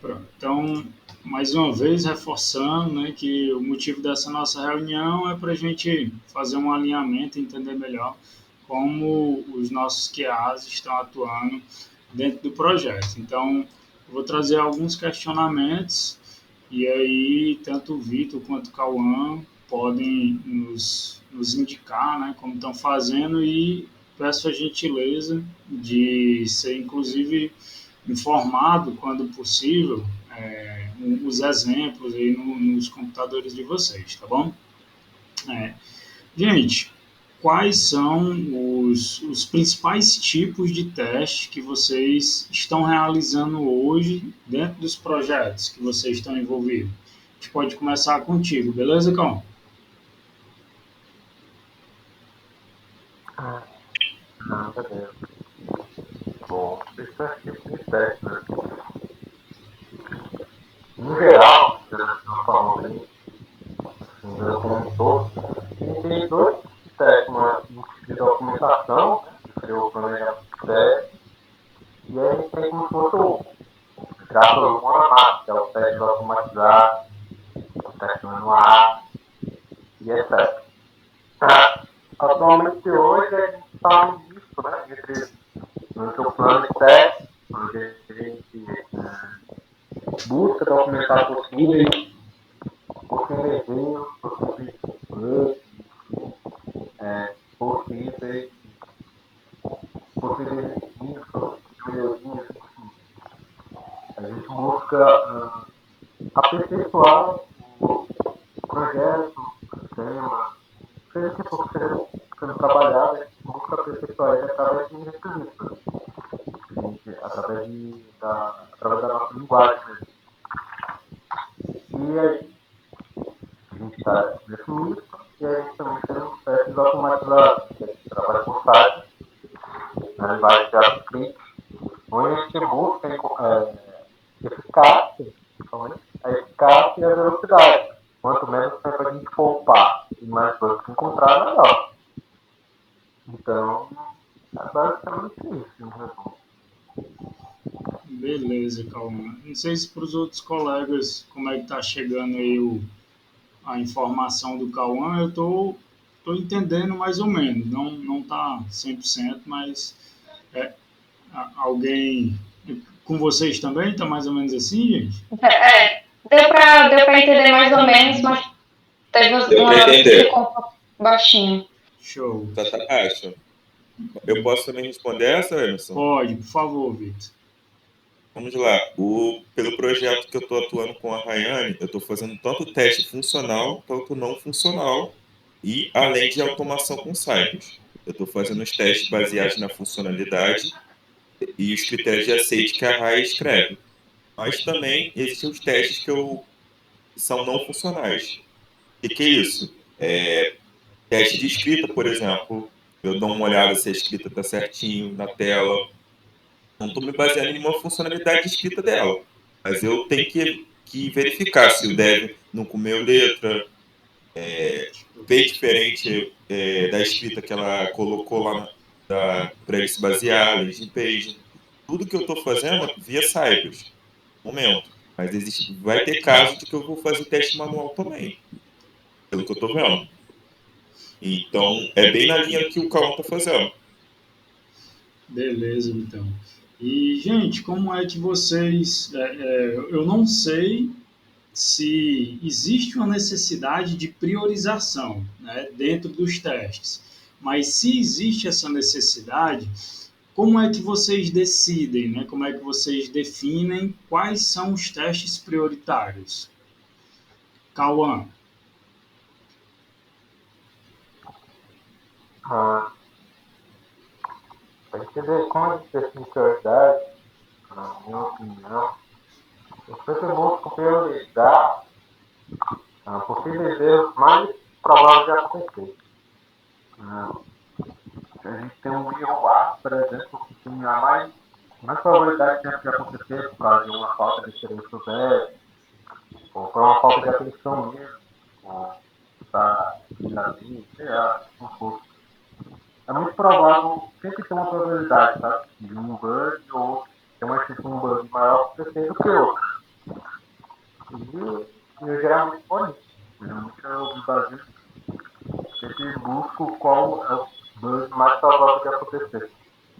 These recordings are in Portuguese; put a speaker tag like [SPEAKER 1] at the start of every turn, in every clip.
[SPEAKER 1] Pronto. Então, mais uma vez, reforçando, né, que o motivo dessa nossa reunião é para a gente fazer um alinhamento, entender melhor como os nossos QAs estão atuando dentro do projeto. Então, eu vou trazer alguns questionamentos e aí tanto o Vitor quanto o Cauã podem nos indicar, né, como estão fazendo e peço a gentileza de ser, inclusive, informado, quando possível, os exemplos aí nos computadores de vocês, tá bom? É, gente, quais são os principais tipos de teste que vocês estão realizando hoje dentro dos projetos que vocês estão envolvidos? A gente pode começar contigo, beleza, Cão?
[SPEAKER 2] Ah, não, beleza. Bom, isso é tipo de teste, né? Em geral, você já falou aí, assim, já comentou, e tem dois tipos de teste, um tipo de documentação, né, que seria o planejamento de teste, e aí a gente tem como se fosse o tráfego monomático, que é o teste automatizado, o teste manual, e etc. Atualmente hoje a gente está no misto, né, entre o plano de teste, onde a gente busca documentar possíveis erros, possíveis bugs, possíveis, possíveis riscos, melhorias, enfim. A gente busca aperfeiçoar o projeto, o sistema, seja que for sendo trabalhado, a gente busca aperfeiçoar ele através de requisitos, através da nossa linguagem mesmo. E aí, a gente está nesse nicho e a gente também tem os testes automatizados, que a gente trabalha com sites, na linguagem de JavaScript, onde a gente busca eficácia, principalmente, a eficácia e a velocidade. Quanto menos tempo a gente poupar e mais coisas encontrar, melhor. Então, é basicamente isso, em resumo.
[SPEAKER 1] Beleza, Calma. Não sei se para os outros colegas como é que está chegando aí a informação do Cauã, eu tô entendendo mais ou menos. Não tá 100%, mas é, alguém com vocês também tá mais ou menos assim, gente?
[SPEAKER 3] Deu pra entender mais ou menos, mas teve
[SPEAKER 4] Deu para
[SPEAKER 3] uma.
[SPEAKER 4] entender?
[SPEAKER 3] Ficou um pouco baixinho.
[SPEAKER 1] Show.
[SPEAKER 4] Tá baixo. Eu posso também responder essa, Emerson?
[SPEAKER 1] Pode, por favor, Vitor.
[SPEAKER 4] Vamos lá. Pelo projeto que eu estou atuando com a Rayane, eu estou fazendo tanto teste funcional quanto não funcional e além de automação com Cypress. Eu estou fazendo os testes baseados na funcionalidade e os critérios de aceite que a Ray escreve. Mas também existem os testes que são não funcionais. O que é isso? Teste de escrita, por exemplo. Eu dou uma olhada se a escrita está certinho na tela. Não estou me baseando em nenhuma funcionalidade de escrita dela. Mas eu tenho que verificar se o dev não comeu letra, fez diferente da escrita que ela colocou lá para ele se basear, landing page. Tudo que eu estou fazendo é via Cypress, no momento. Mas vai ter caso de que eu vou fazer teste manual também, pelo que eu estou vendo. Então, é bem na linha que o Calma está fazendo.
[SPEAKER 1] Beleza, então. E, gente, como é que vocês. Eu não sei se existe uma necessidade de priorização, né, dentro dos testes, mas se existe essa necessidade, como é que vocês decidem, né? Como é que vocês definem quais são os testes prioritários? Cauã.
[SPEAKER 2] Ah, para entender como a gente define prioridade, na minha opinião, eu sempre busco priorizar possíveis erros mais prováveis de acontecer. Ah, a gente tem um erro A, por exemplo, que tem mais probabilidade de acontecer por causa de uma falta de serviço zero, ou por uma falta de atenção mesmo, ou está ali, sei lá, um pouco. É muito provável, sempre tem uma probabilidade, sabe? De um bug ou ter uma chance de um bug maior acontecer do que outro. E eu geralmente ponho. Geralmente eu me baseio, sempre busco qual é o bug mais provável de acontecer.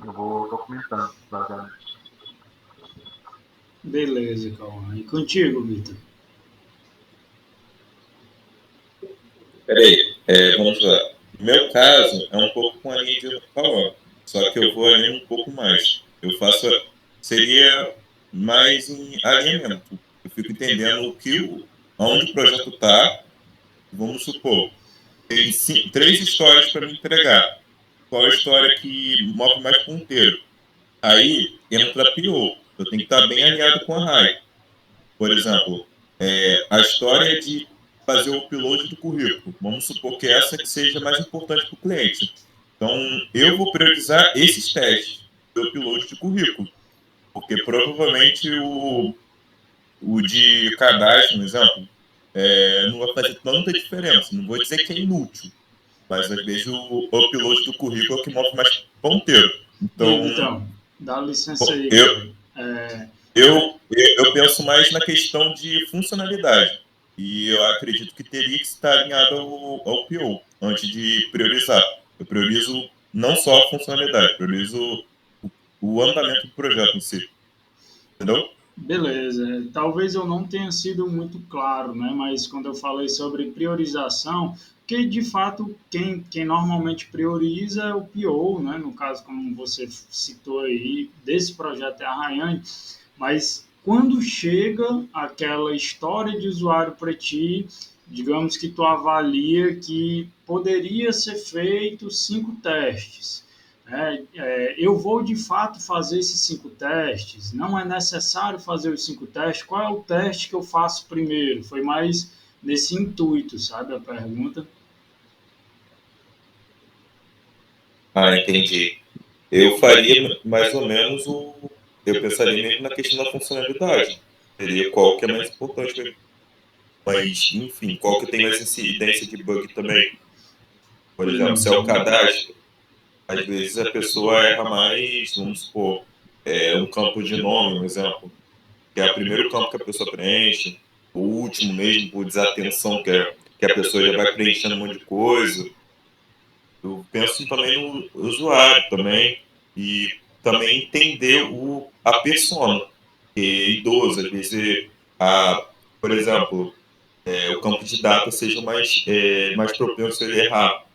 [SPEAKER 2] Eu vou documentando, baseando.
[SPEAKER 1] Beleza, Cauã. E contigo, Vitor?
[SPEAKER 4] Peraí, vamos lá. No meu caso, é um pouco com a linha de Cauã, só que eu vou além um pouco mais. Eu faço, seria mais em alinhamento. Eu fico entendendo onde o projeto está. Vamos supor, tem três histórias para me entregar. Qual a história que move mais ponteiro? Aí entra a PO. Eu tenho que estar bem alinhado com a RAI. Por exemplo, a história de fazer o upload do currículo. Vamos supor que essa que seja mais importante para o cliente. Então, eu vou priorizar esses testes do upload de currículo, porque provavelmente o de cadastro, por exemplo, não vai fazer tanta diferença. Não vou dizer que é inútil, mas às vezes o upload do currículo é o que move mais ponteiro.
[SPEAKER 1] Ei,
[SPEAKER 4] Então,
[SPEAKER 1] Vitão, dá licença aí,
[SPEAKER 4] eu,
[SPEAKER 1] cara. É,
[SPEAKER 4] eu penso mais na questão de funcionalidade. E eu acredito que teria que estar alinhado ao PO antes de priorizar. Eu priorizo não só a funcionalidade, priorizo o andamento do projeto em si. Entendeu?
[SPEAKER 1] beleza. Talvez eu não tenha sido muito claro, né? Mas quando eu falei sobre priorização, que de fato quem normalmente prioriza é o PO, né? No caso, como você citou aí, desse projeto é a Rayane, mas quando chega aquela história de usuário para ti, digamos que tu avalia que poderia ser feito 5 testes. Eu vou de fato fazer esses 5 testes? Não é necessário fazer os 5 testes? Qual é o teste que eu faço primeiro? Foi mais nesse intuito, sabe, a pergunta?
[SPEAKER 4] Ah, entendi. Eu faria mais ou menos o. Eu pensaria mesmo na questão da funcionalidade. Seria qual que é mais importante. Mas, enfim, qual que tem mais incidência de bug também? Por exemplo, se é o cadastro, às vezes a pessoa erra mais, vamos supor, um campo de nome, um exemplo, que é o primeiro campo que a pessoa preenche, o último mesmo, por desatenção, que a pessoa já vai preenchendo um monte de coisa. Eu penso também no usuário também, e também entender a persona, que é idoso, às vezes, por exemplo, o campo de data seja mais propenso a ele errar.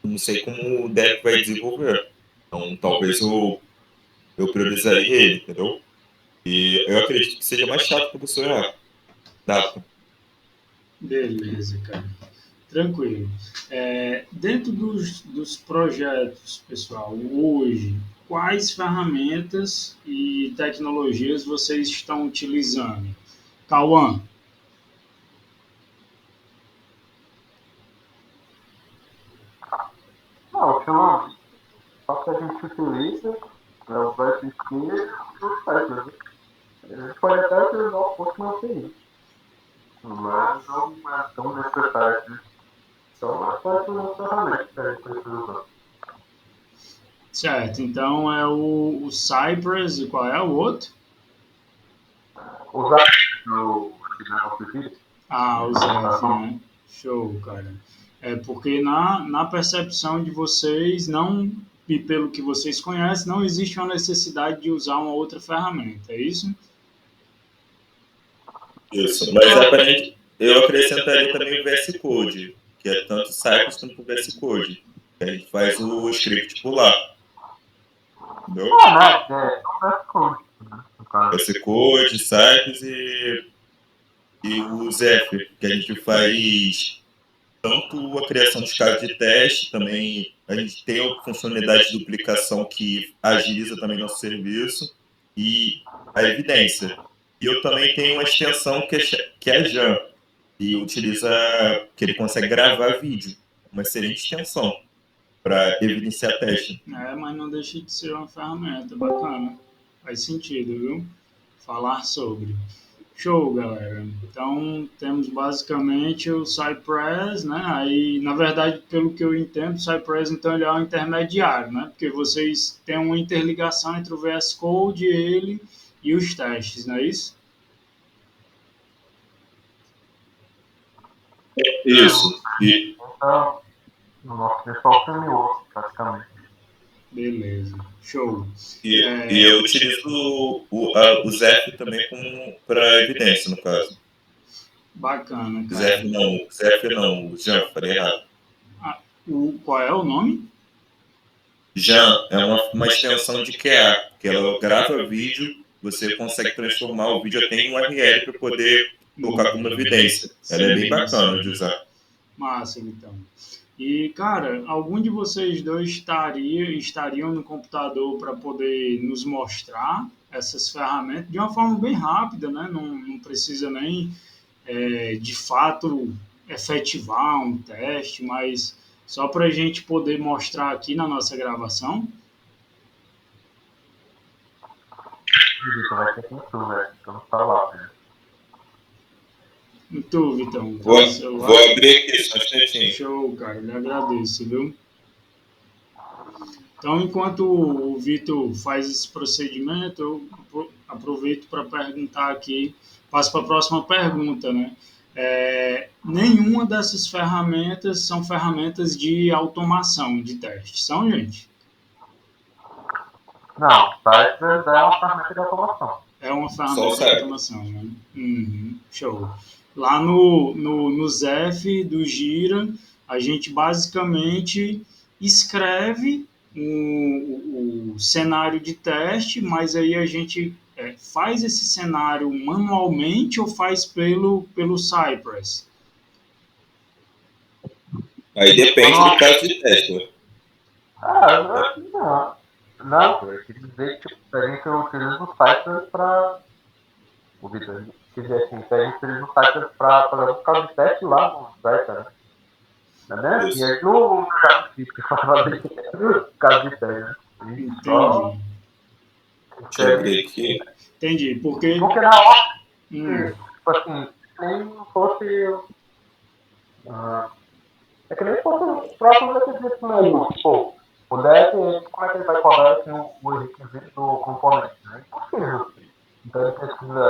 [SPEAKER 4] Não sei como o dev vai desenvolver. Então, talvez eu priorizaria ele, entendeu? E eu acredito que seja mais chato para a pessoa errar. Data.
[SPEAKER 1] Beleza, cara. Tranquilo. Dentro dos projetos, pessoal, hoje, quais ferramentas e tecnologias vocês estão utilizando? Cauã,
[SPEAKER 2] Não, ultimamente, só que a gente utiliza é o VSC e os testes. A gente pode até utilizar o post na API, mas não é tão necessário assim. Então, é só essas ferramentas que a gente precisa usar.
[SPEAKER 1] certo. Então é o Cypress e qual é o outro?
[SPEAKER 2] Usar no negócio de
[SPEAKER 1] Ah, o Zef, né? Show, cara. É porque na percepção de vocês, não, e pelo que vocês conhecem, não existe uma necessidade de usar uma outra ferramenta, é isso?
[SPEAKER 4] Isso. Mas aparente, eu acrescentaria também o VS Code, que é tanto Cypress quanto o VS Code. Que a gente faz o script pular. Entendeu?
[SPEAKER 2] Ah, né? Não é code, né? No caso.
[SPEAKER 4] VS Code, Cypress e o Zephyr, que a gente faz tanto a criação dos casos de teste, também a gente tem a funcionalidade de duplicação que agiliza também nosso serviço e a evidência. E eu também tenho uma extensão que é a Jan, e utiliza, que ele consegue gravar vídeo, uma excelente extensão para evidenciar teste.
[SPEAKER 1] Mas não deixa de ser uma ferramenta bacana. Faz sentido, viu? Falar sobre. Show, galera. Então, temos basicamente o Cypress, né? Aí, na verdade, pelo que eu entendo, o Cypress, então, ele é um intermediário, né? Porque vocês têm uma interligação entre o VS Code, ele e os testes, não é isso?
[SPEAKER 4] Isso. E,
[SPEAKER 2] Então, no nosso pessoal framework, praticamente.
[SPEAKER 1] Beleza, show.
[SPEAKER 4] e eu utilizo o Zeph também para evidência, no caso.
[SPEAKER 1] Bacana, cara.
[SPEAKER 4] Zeph não, o Jan, falei errado.
[SPEAKER 1] Qual é o nome?
[SPEAKER 4] Jan é uma extensão de QA, que ela grava vídeo, você consegue transformar o vídeo até em URL para poder colocar como evidência. Ela é bem bacana de usar.
[SPEAKER 1] Massa, então. E, cara, algum de vocês dois estariam no computador para poder nos mostrar essas ferramentas de uma forma bem rápida, né? Não precisa nem, de fato, efetivar um teste, mas só para a gente poder mostrar aqui na nossa gravação.
[SPEAKER 2] Vitor, vai ser com tu, velho. Então tá lá, velho.
[SPEAKER 1] E tu, Vitão?
[SPEAKER 4] Vou abrir aqui, só um instantinho.
[SPEAKER 1] Show, cara. Eu lhe agradeço, viu? Então, enquanto o Vitor faz esse procedimento, eu aproveito para perguntar aqui, passo para a próxima pergunta, né? Nenhuma dessas ferramentas são ferramentas de automação de teste, são, gente?
[SPEAKER 2] Não, Cypress é uma ferramenta de automação.
[SPEAKER 1] É uma ferramenta de automação, né? Show. Lá no Zeph do Gira, a gente basicamente escreve o cenário de teste, mas aí a gente faz esse cenário manualmente ou faz pelo Cypress?
[SPEAKER 4] Aí depende do caso de teste, né?
[SPEAKER 2] Não, eu queria dizer que tipo, a gente utiliza o Cypress para. O Vitor, quer dizer assim, a gente utiliza o Cypress para fazer um caso de teste lá no site, né? Né? E aí no JavaScript para fazer caso de teste, né?
[SPEAKER 1] Entendi.
[SPEAKER 2] Deixa eu abrir
[SPEAKER 1] aqui. Entendi, porque
[SPEAKER 2] na hora, tipo assim, nem fosse. É que nem fosse o próprio requisito mesmo. Tipo, o deck, como é que ele vai cobrar assim, o requisito do componente? É impossível. Então ele precisa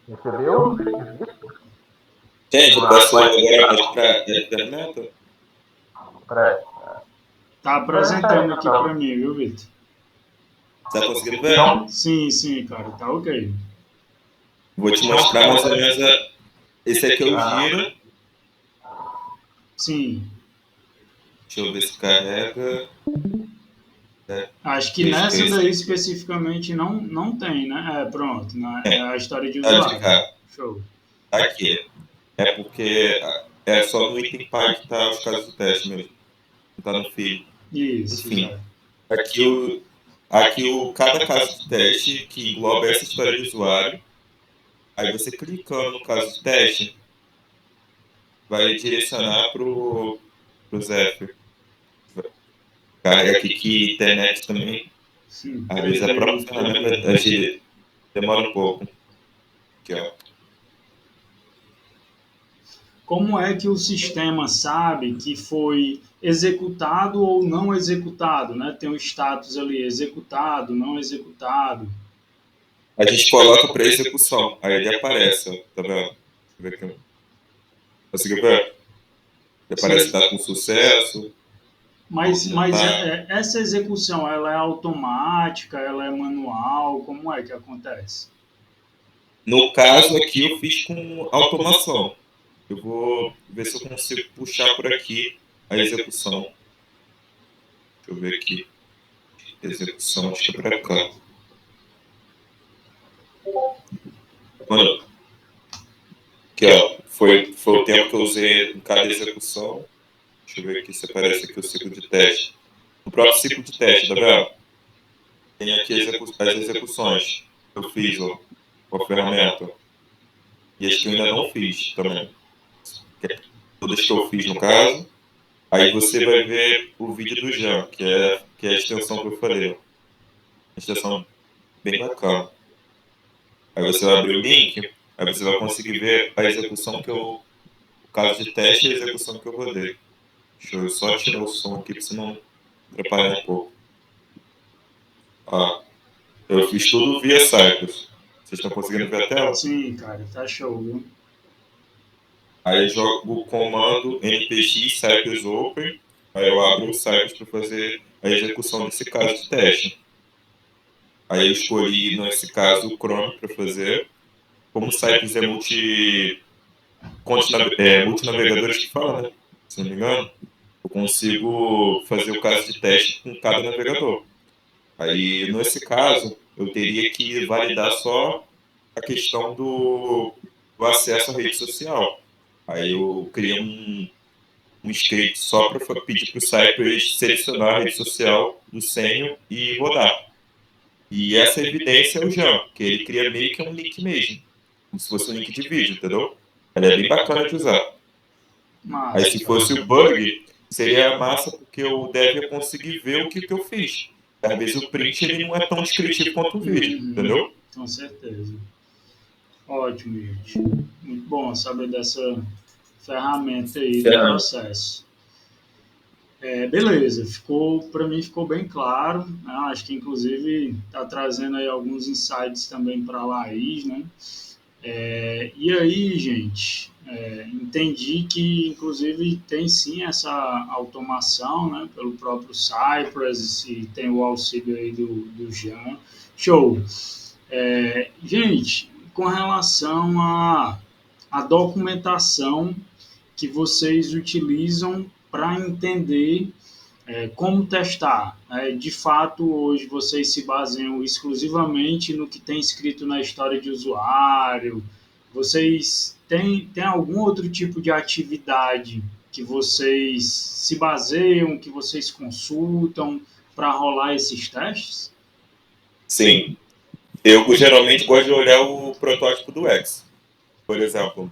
[SPEAKER 2] receber os requisitos.
[SPEAKER 4] Gente, eu posso agora mais para ferramenta?
[SPEAKER 1] Tá apresentando aqui para mim, viu, Vitor?
[SPEAKER 4] Tá conseguindo ver?
[SPEAKER 1] Sim, cara, tá ok.
[SPEAKER 4] Vou te mostrar mais ou menos. Esse aqui é o Gira.
[SPEAKER 1] Sim.
[SPEAKER 4] Deixa eu ver se carrega.
[SPEAKER 1] Acho que nessa daí especificamente não tem, né? Pronto, né? É a história de usuário. Show.
[SPEAKER 4] Aqui. É porque é só no item pai que tá os casos do teste mesmo. Não tá no feed.
[SPEAKER 1] Isso.
[SPEAKER 4] Enfim. Aqui cada caso de teste que engloba essa história de usuário. Aí você clicando no caso de teste, vai direcionar pro Zephyr. Carrega aqui que internet também.
[SPEAKER 1] Sim.
[SPEAKER 4] Às vezes a própria ferramenta demora um pouco. Aqui, ó.
[SPEAKER 1] Como é que o sistema sabe que foi executado ou não executado, né? Tem um status ali, executado, não executado.
[SPEAKER 4] A gente coloca para execução, aí ele aparece, ó, tá vendo? Deixa eu ver aqui. Conseguiu ver? Ele aparece que tá com sucesso.
[SPEAKER 1] Mas essa execução, ela é automática, ela é manual, como é que acontece?
[SPEAKER 4] No caso aqui eu fiz com automação. Eu vou ver se eu consigo puxar por aqui a execução. Deixa eu ver aqui. Execução, acho que é para cá. Mano, aqui ó, foi o tempo que eu usei em cada execução. Deixa eu ver aqui se aparece aqui o ciclo de teste. No próprio ciclo de teste, tá vendo? Tem aqui as execuções que eu fiz ó, com a ferramenta. E as que eu ainda não fiz também. Todas que eu fiz no caso. Aí você vai ver o vídeo do Jean, que é a extensão que eu falei. Uma extensão bem bacana. Aí você vai abrir o link, aí você vai conseguir ver a execução que eu... O caso de teste e a execução que eu rodei. Deixa eu só tirar o som aqui, para não atrapalhar um pouco. Ó, eu fiz tudo via Cypress. Vocês estão conseguindo ver a tela?
[SPEAKER 1] Sim, cara, tá show, viu?
[SPEAKER 4] Aí eu jogo o comando npx cypress open, aí eu abro o Cypress para fazer a execução desse caso de teste. Aí eu escolhi, nesse caso, o Chrome para fazer. Como o Cypress é multinavegadores que fala, né? Se não me engano, eu consigo fazer o caso de teste com cada navegador. Aí, nesse caso, eu teria que validar só a questão do acesso à rede social. Aí eu criei um script só para pedir para o Cypress selecionar a rede social do Senior e rodar. E essa evidência é o Jump, que ele cria meio que um link mesmo, como se fosse um link de vídeo, entendeu? Ele é bem bacana de usar. Aí
[SPEAKER 1] Massa,
[SPEAKER 4] se
[SPEAKER 1] cara.
[SPEAKER 4] fosse o bug, seria massa porque o dev ia conseguir ver o que eu fiz. Às vezes o print ele não é tão descritivo quanto o vídeo,
[SPEAKER 1] Uhum,
[SPEAKER 4] entendeu?
[SPEAKER 1] com certeza. Ótimo, gente. Muito bom saber dessa ferramenta aí do processo. Beleza, para mim ficou bem claro, né? Acho que inclusive está trazendo aí alguns insights também para a Laís, né? E aí, gente, entendi que inclusive tem sim essa automação, né, pelo próprio Cypress e tem o auxílio aí do Jean. Show! Gente, com relação à documentação que vocês utilizam para entender como testar. De fato, hoje vocês se baseiam exclusivamente no que tem escrito na história de usuário. Vocês têm algum outro tipo de atividade que vocês se baseiam, que vocês consultam para rolar esses testes?
[SPEAKER 4] Sim. Eu geralmente gosto de olhar o protótipo do X. Por exemplo,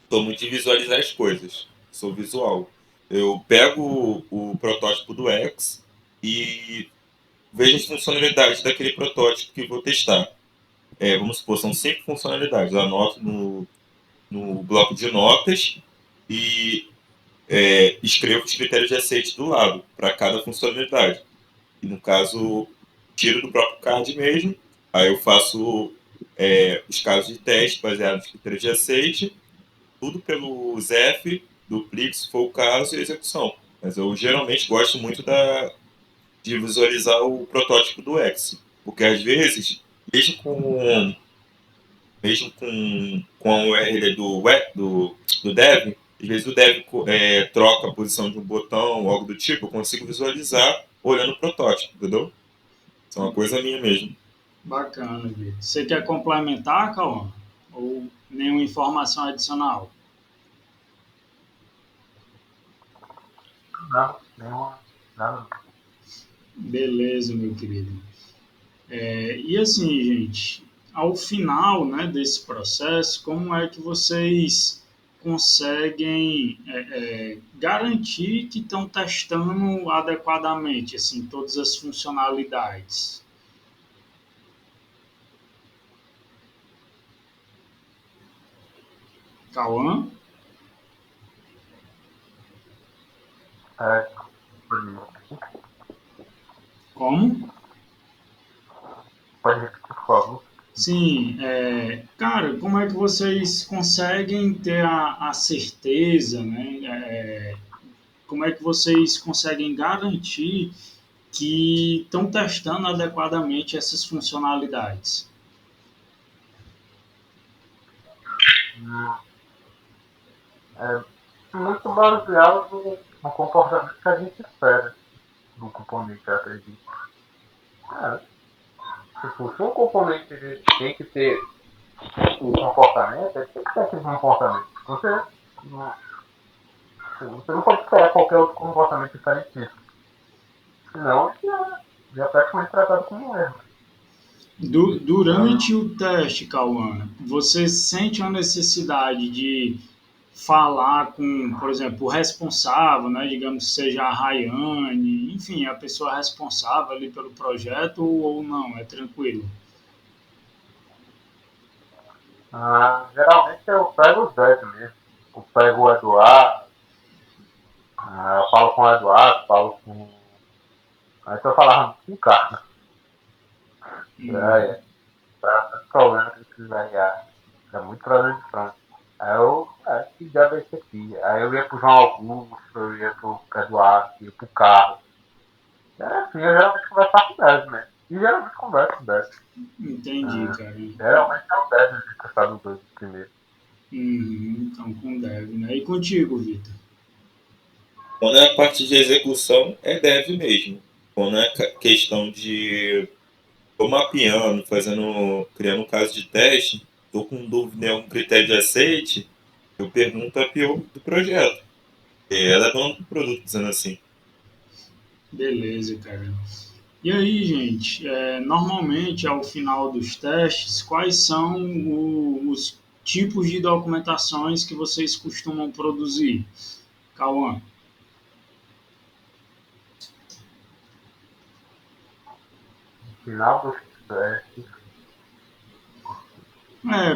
[SPEAKER 4] estou muito de visualizar as coisas. Sou visual. Eu pego o protótipo do X e vejo as funcionalidades daquele protótipo que vou testar. Vamos supor, são 5 funcionalidades. Eu anoto no bloco de notas e escrevo os critérios de aceite do lado para cada funcionalidade. E no caso, tiro do próprio card mesmo. Aí eu faço os casos de teste baseados nos critérios de aceite, tudo pelo ZEF, duplique, se for o caso, e execução. Mas eu geralmente gosto muito de visualizar o protótipo do X, porque às vezes, mesmo com a URL do dev, às vezes o dev troca a posição de um botão ou algo do tipo, eu consigo visualizar olhando o protótipo, entendeu? Isso é uma coisa minha mesmo.
[SPEAKER 1] Bacana, Vitor. Você quer complementar, Cauã? Ou nenhuma informação adicional?
[SPEAKER 2] Não, não.
[SPEAKER 1] Beleza, meu querido. E assim, gente, ao final, né, desse processo, como é que vocês conseguem garantir que estão testando adequadamente assim, todas as funcionalidades? Cauã?
[SPEAKER 2] É,
[SPEAKER 1] Como?
[SPEAKER 2] pode repetir, por favor.
[SPEAKER 1] Sim, cara, como é que vocês conseguem ter a certeza, né? Como é que vocês conseguem garantir que estão testando adequadamente essas funcionalidades?
[SPEAKER 2] Muito baseado no comportamento que a gente espera do componente, eu acredito. É, se um componente tem que ter um comportamento, ele tem que ter aquele comportamento. Você não pode esperar qualquer outro comportamento diferente disso. Senão, já é praticamente tratado como um erro.
[SPEAKER 1] Durante o teste, Cauã, você sente a necessidade de falar com, por exemplo, o responsável, né, digamos que seja a Rayane, enfim, a pessoa responsável ali pelo projeto ou não? É tranquilo?
[SPEAKER 2] Geralmente eu pego os 10 mesmo. Eu pego o Eduardo, eu falo com o Eduardo, falo com. Aí eu falava com o cara.
[SPEAKER 1] Hum,
[SPEAKER 2] Tá problema que eles precisaria. É muito problema de França. Aí eu, que diabo é esse aqui? Aí eu ia pro João Augusto, eu ia pro Eduardo, ia pro carro. Era assim, eu geralmente conversava com o Dev, né? E geralmente converso com o Dev.
[SPEAKER 1] Entendi, cara.
[SPEAKER 2] Geralmente é o Dev que conversar dos dois primeiro.
[SPEAKER 1] Então, com dev, né? E contigo, Vitor?
[SPEAKER 4] Quando é a parte de execução, é dev mesmo. Quando é questão de tô mapeando, criando um caso de teste, tô com dúvida em algum critério de aceite, eu pergunto a PO do projeto. E ela é dona do produto, dizendo assim.
[SPEAKER 1] Beleza, cara. E aí, gente, normalmente ao final dos testes, quais são os tipos de documentações que vocês costumam produzir? Cauã.
[SPEAKER 2] No final dos testes,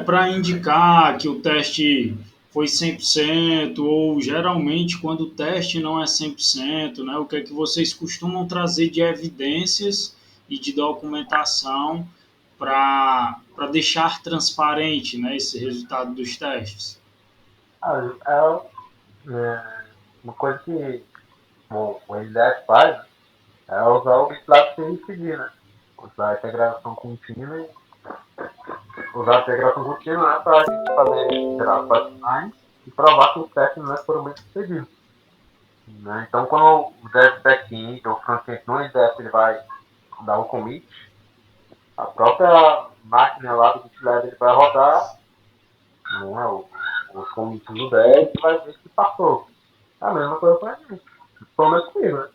[SPEAKER 1] Para indicar que o teste foi 100% ou geralmente quando o teste não é 100%, né, o que é que vocês costumam trazer de evidências e de documentação para deixar transparente, né, esse resultado dos testes?
[SPEAKER 2] uma coisa que o NDS faz é usar o GitLab CI/CD, né? Usar a integração contínua e usar a integração contínua, né, para a gente fazer gerar pipelines e provar que os testes, né, foram bem sucedidos. Né? Então, quando o dev back-end ou front-end no NDF ele vai dar um commit, a própria máquina lá do GitLab ele vai rodar, né, os commits do dev e vai ver se passou. É a mesma coisa para a gente. Pelo menos comigo, né?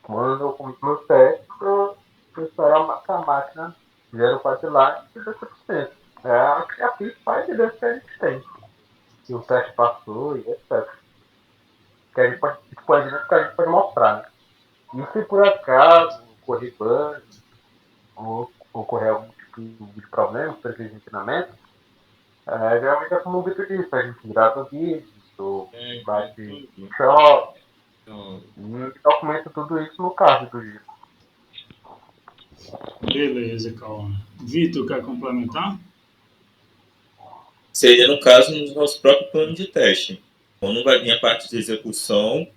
[SPEAKER 2] Quando eu commito meus testes, eu espero que a máquina gere o pipeline de 100%. É a principal evidência que a gente tem. Que o teste passou e etc. Que a gente pode, tipo, a evidência que a gente pode mostrar, né? E se por acaso ocorrer bug ou ocorrer algum tipo de problema, precisa de treinamento, geralmente é como o Vitor disse, a gente grava vídeo, bate shot e documenta tudo isso no caso do dia.
[SPEAKER 1] Beleza, Cauã. Vitor, quer complementar?
[SPEAKER 4] Seria, no caso, no nosso próprio plano de teste. Quando vai vir a parte de execução,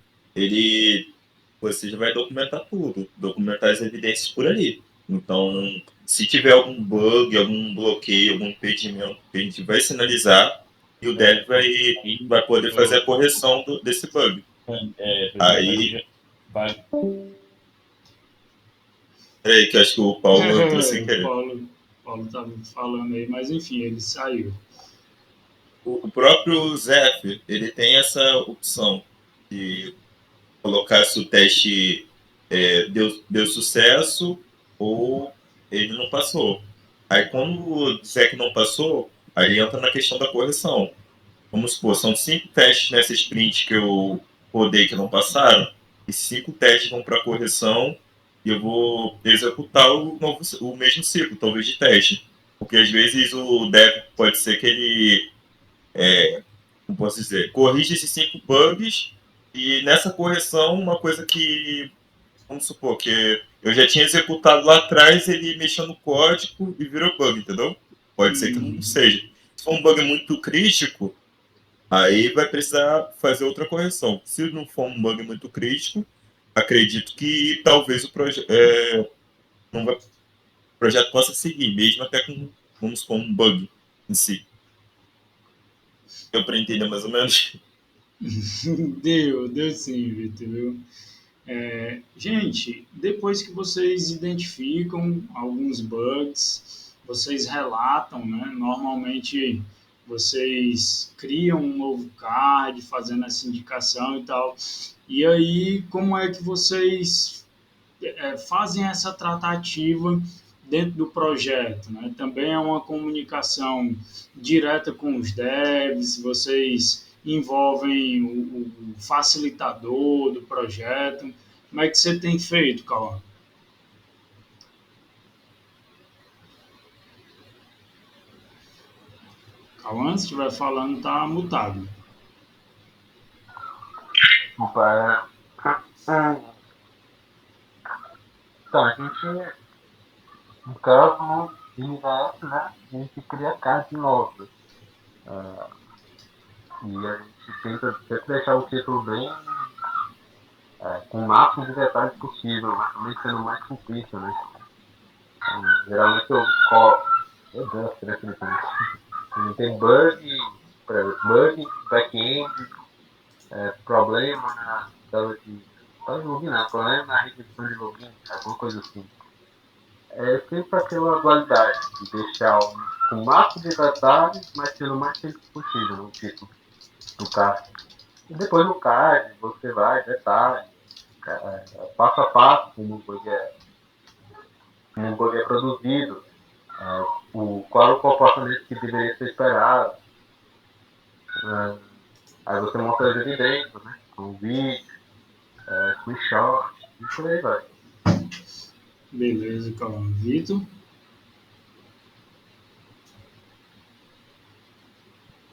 [SPEAKER 4] você já vai documentar tudo, documentar as evidências por ali. Então, se tiver algum bug, algum bloqueio, algum impedimento, a gente vai sinalizar e o dev vai poder fazer a correção desse bug. Aí, peraí, que eu acho que o Paulo entrou sem
[SPEAKER 1] O
[SPEAKER 4] querer.
[SPEAKER 1] Paulo estava falando aí, mas enfim, ele saiu.
[SPEAKER 4] O próprio Zef, ele tem essa opção de colocar se o teste deu sucesso ou ele não passou. Aí quando disser que não passou, aí entra na questão da correção. Vamos supor, são 5 testes nessa sprint que eu rodei que não passaram, e 5 testes vão para correção, e eu vou executar o mesmo ciclo, talvez de teste. Porque às vezes o dev pode ser que ele, como posso dizer, corrige esses 5 bugs, e nessa correção, uma coisa que, vamos supor, que eu já tinha executado lá atrás, ele mexeu no código e virou bug, entendeu? Pode ser que não
[SPEAKER 1] Hum,
[SPEAKER 4] seja. Se for um bug muito crítico, aí vai precisar fazer outra correção. Se não for um bug muito crítico, acredito que talvez não vai- o projeto possa seguir, mesmo até com, vamos supor, um bug em si. Deu para entender mais ou menos?
[SPEAKER 1] deu sim, Vitor, viu? Gente, depois que vocês identificam alguns bugs, vocês relatam, né? Normalmente vocês criam um novo card fazendo essa indicação e tal. E aí, como é que vocês fazem essa tratativa dentro do projeto, né? Também é uma comunicação direta com os devs, vocês envolvem o facilitador do projeto. Como é que você tem feito, Cauã? Cauã, se estiver falando, está mutado.
[SPEAKER 2] Desculpa, então, a gente, no caso, no INS, né, a gente cria cards novas. E a gente tenta sempre deixar o título bem com o máximo de detalhes possível, mas também sendo o mais simplista, né? Geralmente eu coloco. Meu Deus, será que ele tem bug, back-end, problema na tela de login, né? Problema na requisição de login, alguma coisa assim. É sempre aquela dualidade de deixar com o máximo de detalhes, mas sendo o mais simples possível no título do card. E depois no card você vai, detalhe, passo a passo, como o bug é produzido, qual é o comportamento que deveria ser esperado. Aí você mostra as evidências, né? Com vídeo, screenshot, e por aí vai.
[SPEAKER 1] Beleza, Cauã. Vitor?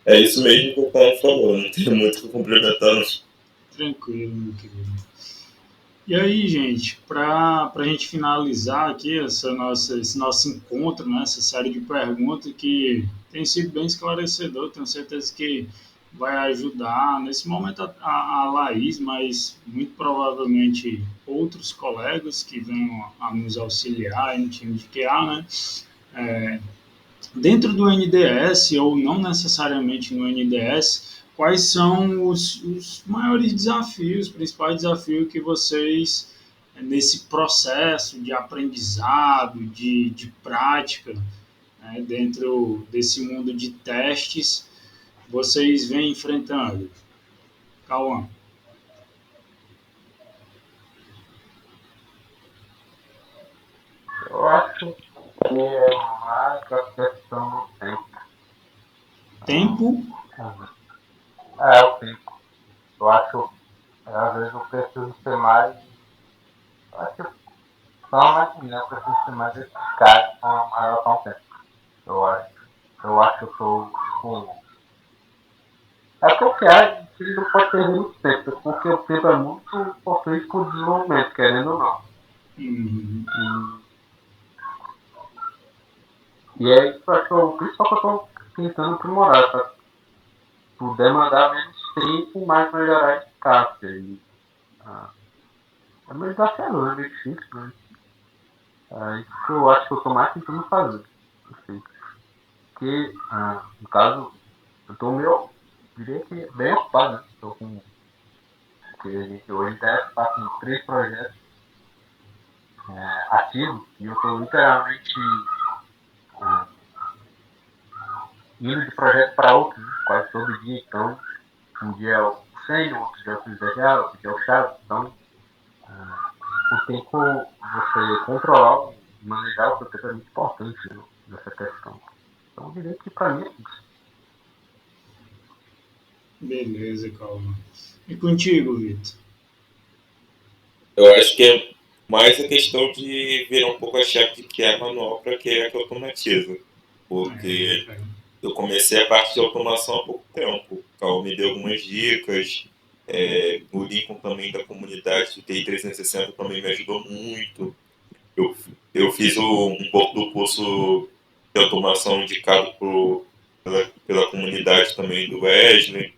[SPEAKER 4] É isso mesmo que o Paulo falou, não tem muito o que complementar. Não.
[SPEAKER 1] Tranquilo, meu querido. E aí, gente, para a gente finalizar aqui esse nosso encontro, né, essa série de perguntas que tem sido bem esclarecedor, tenho certeza que vai ajudar nesse momento a Laís, mas muito provavelmente outros colegas que venham a nos auxiliar no time de QA, né? É, dentro do NDS, ou não necessariamente no NDS, quais são os maiores desafios, os principais desafios que vocês, nesse processo de aprendizado, de prática, né, dentro desse mundo de testes, vocês vêm enfrentando? Cauã.
[SPEAKER 2] Eu acho que é mais a questão do tempo.
[SPEAKER 1] Tempo?
[SPEAKER 2] O tempo. Eu acho, às vezes eu preciso ser mais. Eu acho que só mais mim, eu preciso ser mais eficaz com relação ao tempo. Eu acho. Eu acho que eu tô com. É porque a gente não pode perder muito tempo, porque o tempo é muito importante para o desenvolvimento, querendo ou não.
[SPEAKER 1] Uhum.
[SPEAKER 2] E é isso que eu, por isso que eu estou tentando aprimorar, para poder mandar menos tempo, mas melhorar a eficácia. É meio desafiador, é meio difícil, mas é isso que eu acho que eu estou mais tentando fazer. Assim, porque, no caso, eu estou meio, diria que bem ocupado, né? Estou com, porque a gente hoje está com 3 projetos ativos e eu estou literalmente indo de projeto para outro, né? Quase todo dia. Então, um dia é o sênior, outro dia é o presidencial, outro dia é o chave. Então, o tempo, você controlar e manejar o seu tempo é muito importante, né, nessa questão. Então, eu diria que para mim é isso.
[SPEAKER 1] Beleza, Cauã. E contigo, Vitor?
[SPEAKER 4] Eu acho que é mais a questão de virar um pouco a chave de que é manual para que é que automatiza. Porque eu comecei a parte de automação há pouco tempo. O Cal me deu algumas dicas. O Lincoln também da comunidade do TI 360 também me ajudou muito. Eu fiz um pouco do curso de automação indicado pela comunidade também do Wesley.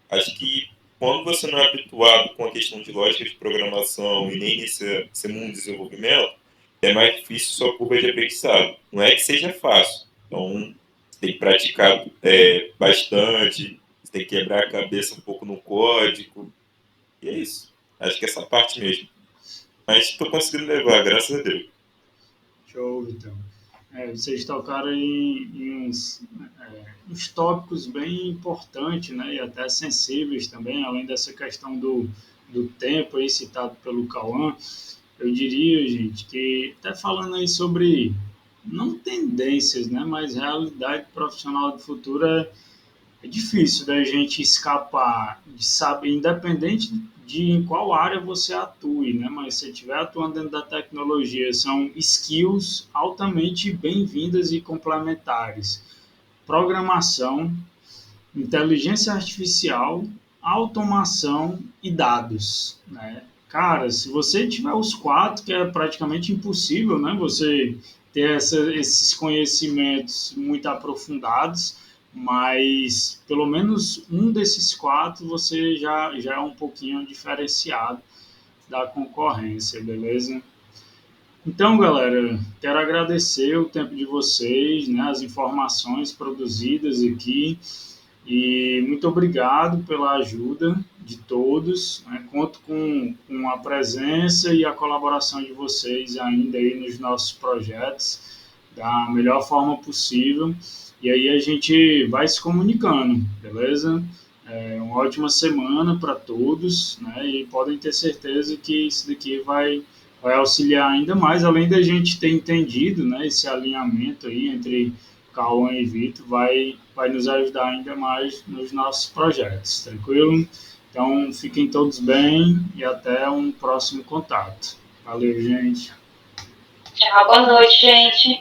[SPEAKER 4] Acho que quando você não é habituado com a questão de lógica de programação e nem nesse mundo de desenvolvimento, é mais difícil sua curva de aprendizado. Não é que seja fácil. Então, você tem que praticar bastante, você tem que quebrar a cabeça um pouco no código. E é isso. Acho que é essa parte mesmo. Mas estou conseguindo levar, graças a Deus.
[SPEAKER 1] Show, então. Vocês tocaram em uns tópicos bem importantes, né, e até sensíveis também, além dessa questão do tempo aí citado pelo Cauã. Eu diria, gente, que até falando aí sobre não tendências, né, mas realidade profissional do futuro é difícil da gente escapar de saber, independente de em qual área você atue, né? Mas se estiver atuando dentro da tecnologia, são skills altamente bem-vindas e complementares. Programação, inteligência artificial, automação e dados, né? Cara, se você tiver os 4, que é praticamente impossível, né? Você ter esses conhecimentos muito aprofundados, mas pelo menos um desses 4 você já é um pouquinho diferenciado da concorrência, beleza? Então, galera, quero agradecer o tempo de vocês, né, as informações produzidas aqui, e muito obrigado pela ajuda de todos, né? Conto com a presença e a colaboração de vocês ainda aí nos nossos projetos da melhor forma possível, e aí a gente vai se comunicando, beleza? Uma ótima semana para todos, né? E podem ter certeza que isso daqui vai auxiliar ainda mais, além da gente ter entendido, né, esse alinhamento aí entre Cauã e Vitor, vai nos ajudar ainda mais nos nossos projetos, tranquilo? Então, fiquem todos bem e até um próximo contato. Valeu, gente.
[SPEAKER 3] Tchau, boa noite, gente.